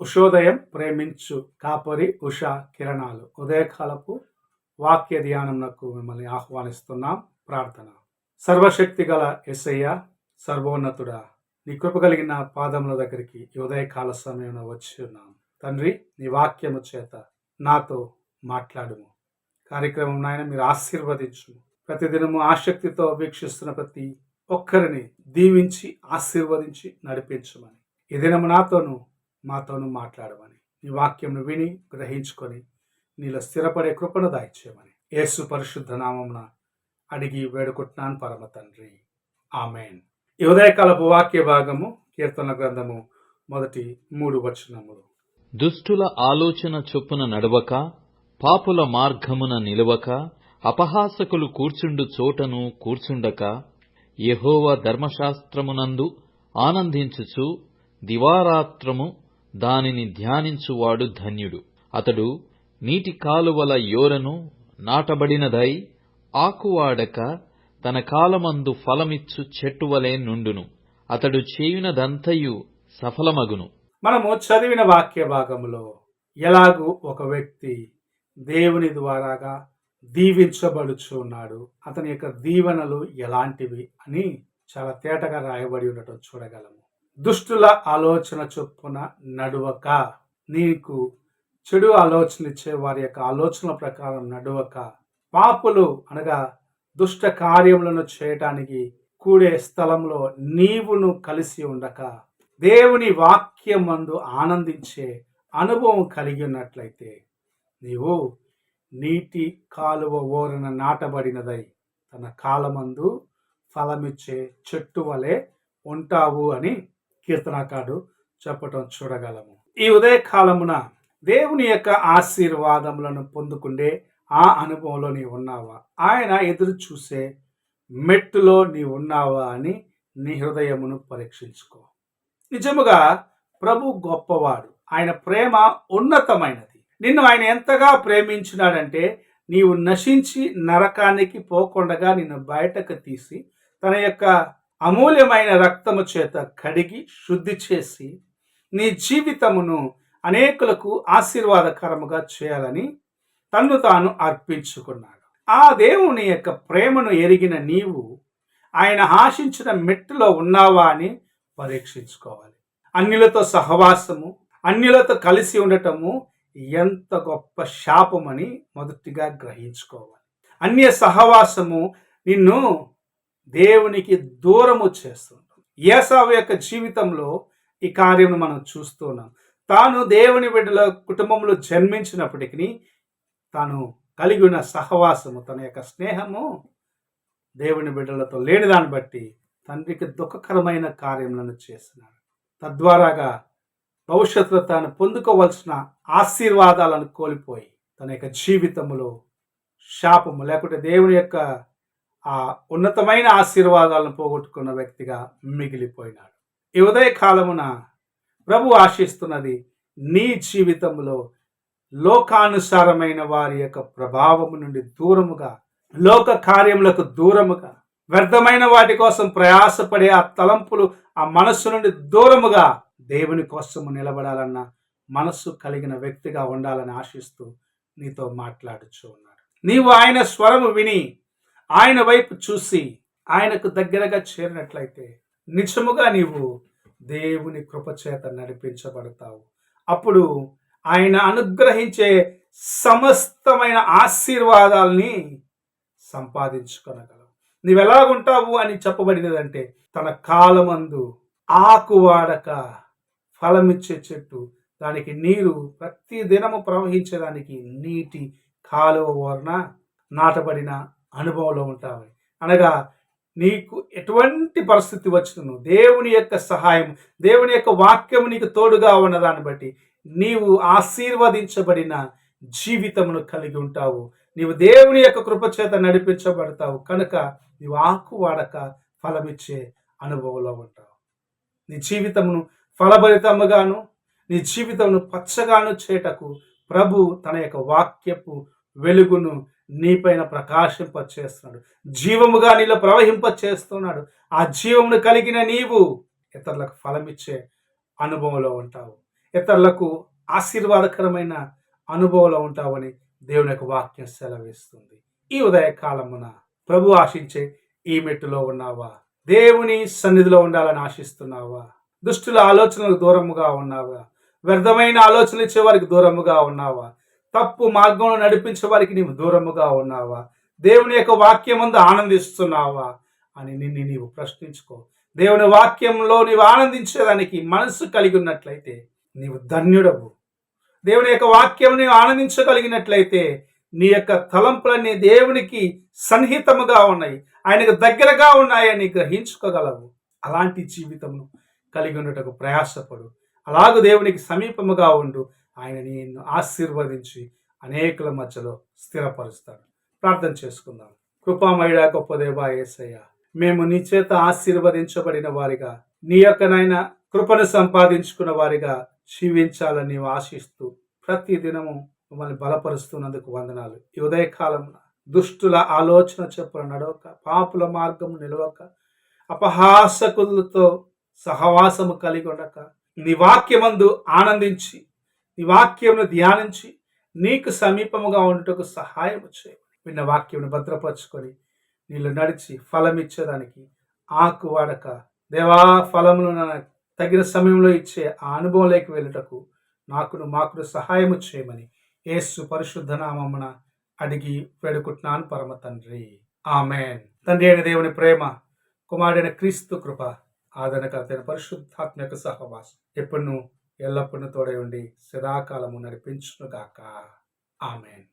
ఉషోదయం ప్రేమించు కాపరి ఉషా కిరణాలు ఉదయకాలపు వాక్య ధ్యానంకు మిమ్మల్ని ఆహ్వానిస్తున్నాం. ప్రార్థన. సర్వశక్తి గల యేసయ్య, సర్వోన్నతుడా, నీ కృప కలిగిన పాదముల దగ్గరికి ఈ ఉదయకాల సమయంలో వచ్చి ఉన్నాం. తండ్రి, నీ వాక్యము చేత నాతో మాట్లాడుము. కార్యక్రమం నాయన మీరు ఆశీర్వదించు. ప్రతిదినము ఆసక్తితో వీక్షిస్తున్న ప్రతి ఒక్కరిని దీవించి ఆశీర్వదించి నడిపించమని, ఈ దినము మాతోను మాట్లాడమని, నీ వాక్యంను విని గ్రహించుకొని నీలో స్థిరపడే కృపను దాయిచేయమని యేసు పరిశుద్ధ నామమున అడిగి వేడుకుంటున్నాను పరమ తండ్రి, ఆమేన్. ఈ ఉదయకాలపు వాక్య భాగము కీర్తన గ్రంథము 1-3 వచనములు. దుష్టుల ఆలోచన చొప్పున నడవక, పాపుల మార్గమున నిలవక, అపహాసకులు కూర్చుండు చోటను కూర్చుండక, యెహోవా ధర్మశాస్త్రమునందు ఆనందించుచు దివారాత్రము దానిని ధ్యానించువాడు ధన్యుడు. అతడు నీటి కాలువల యోరను నాటబడినదై ఆకువాడక తన కాలమందు ఫలమిచ్చు చెట్టువలే నుండును. అతడు చేయునదంతయు సఫలమగును. మనము చదివిన వాక్య భాగములో ఎలాగూ ఒక వ్యక్తి దేవుని ద్వారాగా దీవించబడుచు ఉన్నాడు, అతని యొక్క దీవెనలు ఎలాంటివి అని చాలా తేటగా రాయబడి ఉండటం చూడగలము. దుష్టుల ఆలోచన చొప్పున నడువక, నీకు చెడు ఆలోచన ఇచ్చే వారి యొక్క ఆలోచనల ప్రకారం నడువక, పాపులు అనగా దుష్ట కార్యములను చేయటానికి కూడే స్థలంలో నీవును కలిసి ఉండక, దేవుని వాక్యమందు ఆనందించే అనుభవం కలిగి ఉన్నట్లయితే నీవు నీటి కాలువ ఓరన నాటబడినదై తన కాలమందు ఫలమిచ్చే చెట్టు వలె ఉంటావు అని కీర్తనకారుడు చెప్పటం చూడగలము. ఈ ఉదయకాలమున దేవుని యొక్క ఆశీర్వాదములను పొందుకుండే ఆ అనుభవంలో నీవు ఉన్నావా, ఆయన ఎదురు చూసే మెట్టులో నీవు ఉన్నావా అని నీ హృదయమును పరీక్షించుకో. నిజముగా ప్రభు గొప్పవాడు, ఆయన ప్రేమ ఉన్నతమైనది. నిన్ను ఆయన ఎంతగా ప్రేమించినాడంటే నీవు నశించి నరకానికి పోకుండగా నిన్ను బయటకు తీసి తన యొక్క అమూల్యమైన రక్తము చేత కడిగి శుద్ధి చేసి నీ జీవితమును అనేకులకు ఆశీర్వాదకరముగా చేయాలని తన్ను తాను అర్పించుకున్నాడు. ఆ దేవుని యొక్క ప్రేమను ఎరిగిన నీవు ఆయన ఆశించిన మెట్టులో ఉన్నావా అని పరీక్షించుకోవాలి. అన్యులతో సహవాసము, అన్యులతో కలిసి ఉండటము ఎంత గొప్ప శాపమని మొదటిగా గ్రహించుకోవాలి. అన్య సహవాసము నిన్ను దేవునికి దూరము చేస్తుంది. ఏసావు యొక్క జీవితంలో ఈ కార్యం మనం చూస్తున్నాం. తాను దేవుని బిడ్డల కుటుంబంలో జన్మించినప్పటికీ తాను కలిగి ఉన్న సహవాసము, తన యొక్క స్నేహము దేవుని బిడ్డలతో లేని దాన్ని బట్టి తండ్రికి దుఃఖకరమైన కార్యములను చేస్తున్నాడు. తద్వారాగా భవిష్యత్తులో తాను పొందుకోవలసిన ఆశీర్వాదాలను కోల్పోయి తన యొక్క జీవితంలో శాపము లేకుంటే దేవుని యొక్క ఆ ఉన్నతమైన ఆశీర్వాదాలను పోగొట్టుకున్న వ్యక్తిగా మిగిలిపోయినాడు. ఈ ఉదయకాలమున ప్రభు ఆశిస్తున్నది నీ జీవితంలో లోకానుసారమైన వారి యొక్క ప్రభావము నుండి దూరముగా, లోక కార్యములకు దూరముగా, వ్యర్థమైన వాటి కోసం ప్రయాసపడే ఆ తలంపులు, ఆ మనస్సు నుండి దూరముగా దేవుని కోసము నిలబడాలన్న మనస్సు కలిగిన వ్యక్తిగా ఉండాలని ఆశిస్తూ నీతో మాట్లాడుచూ ఉన్నాడు. నీవు ఆయన స్వరము విని ఆయన వైపు చూసి ఆయనకు దగ్గరగా చేరినట్లయితే నిజముగా నీవు దేవుని కృపచేత నడిపించబడతావు. అప్పుడు ఆయన అనుగ్రహించే సమస్తమైన ఆశీర్వాదాల్ని సంపాదించుకొనగలవు. నీవెలాగుంటావు అని చెప్పబడినదంటే తన కాలమందు ఆకువాడక ఫలమిచ్చే చెట్టు, దానికి నీరు ప్రతి దినము ప్రవహించడానికి నీటి కాలువ ఓరన నాటబడిన అనుభవంలో ఉంటావు. అనగా నీకు ఎటువంటి పరిస్థితి వచ్చినను దేవుని యొక్క సహాయం, దేవుని యొక్క వాక్యము నీకు తోడుగా ఉన్నదాన్ని బట్టి నీవు ఆశీర్వదించబడిన జీవితమును కలిగి ఉంటావు. నీవు దేవుని యొక్క కృపచేత నడిపించబడతావు కనుక నీవు ఆకువాడక ఫలమిచ్చే అనుభవంలో ఉంటావు. నీ జీవితమును ఫలభరితముగాను, నీ జీవితమును పచ్చగాను చేయటకు ప్రభు తన యొక్క వాక్యపు వెలుగును నీపైన ప్రకాశింపచేస్తున్నాడు. జీవముగా నీలో ప్రవహింపచేస్తున్నాడు. ఆ జీవమును కలిగిన నీవు ఇతరులకు ఫలమిచ్చే అనుభవంలో ఉంటావు. ఇతరులకు ఆశీర్వాదకరమైన అనుభవంలో ఉంటావని దేవుని యొక్క వాక్యం సెలవిస్తుంది. ఈ ఉదయకాలమున ప్రభు ఆశించే ఈ మెట్టులో ఉన్నావా? దేవుని సన్నిధిలో ఉండాలని ఆశిస్తున్నావా? దుష్టుల ఆలోచనలకు దూరముగా ఉన్నావా? వ్యర్థమైన ఆలోచనలు ఇచ్చే వారికి దూరముగా ఉన్నావా? తప్పు మార్గంలో నడిపించే వారికి నీవు దూరముగా ఉన్నావా? దేవుని యొక్క వాక్యమందు ఆనందిస్తున్నావా అని నిన్ను నీవు ప్రశ్నించుకో. దేవుని వాక్యంలో నీవు ఆనందించేదానికి మనసు కలిగి ఉన్నట్లయితే నీవు ధన్యుడవు. దేవుని యొక్క వాక్యం నీవు ఆనందించగలిగినట్లయితే నీ యొక్క తలంపులన్నీ దేవునికి సన్నిహితముగా ఉన్నాయి, ఆయనకు దగ్గరగా ఉన్నాయని గ్రహించుకోగలవు. అలాంటి జీవితమును కలిగి ఉండటకు ప్రయాసపడు. అలాగూ దేవునికి సమీపముగా ఉండు. ఆయన నిన్ను ఆశీర్వదించి అనేకుల మధ్యలో స్థిరపరుస్తాడు. ప్రార్థన చేసుకుందాం. కృపామయుడా గొప్ప దేవా యేసయ్య, మేము నీ చేత ఆశీర్వదించబడిన వారిగా, నీ యొక్క నాయన కృపను సంపాదించుకున్న వారిగా జీవించాలని నీవు ఆశిస్తూ ప్రతి దినము మమ్మల్ని బలపరుస్తున్నందుకు వందనాలు. ఈ ఉదయకాలంలో దుష్టుల ఆలోచన చెప్పున నడవక, పాపుల మార్గము నిలవక, అపహాసకులతో సహవాసము కలిగి ఉండక, నీ వాక్యమందు ఆనందించి, నీ వాక్యమును ధ్యానించి, నీకు సమీపముగా ఉండటకు సహాయం చేయి. విన్న వాక్యమును భద్రపరుచుకొని నీళ్ళు నడిచి ఫలమిచ్చేదానికి ఆకు వాడక, దేవా ఫలమును తగిన సమయంలో ఇచ్చే ఆ అనుభవంలోకి వెళ్ళుటకు మాకును సహాయము చేయమని యేసు పరిశుద్ధ నామమున అడిగి వేడుకుంటున్నాను పరమ తండ్రి, ఆమెన్. తండ్రి అయిన దేవుని ప్రేమ, కుమారుడైన క్రీస్తు కృప, ఆదరణకర్తైన పరిశుద్ధాత్మ యొక్క సహవాసం ఎప్పుడును ఎల్లప్పుడూ తోడై ఉండి సదాకాలము నడిపించునుగాక. ఆమెన్.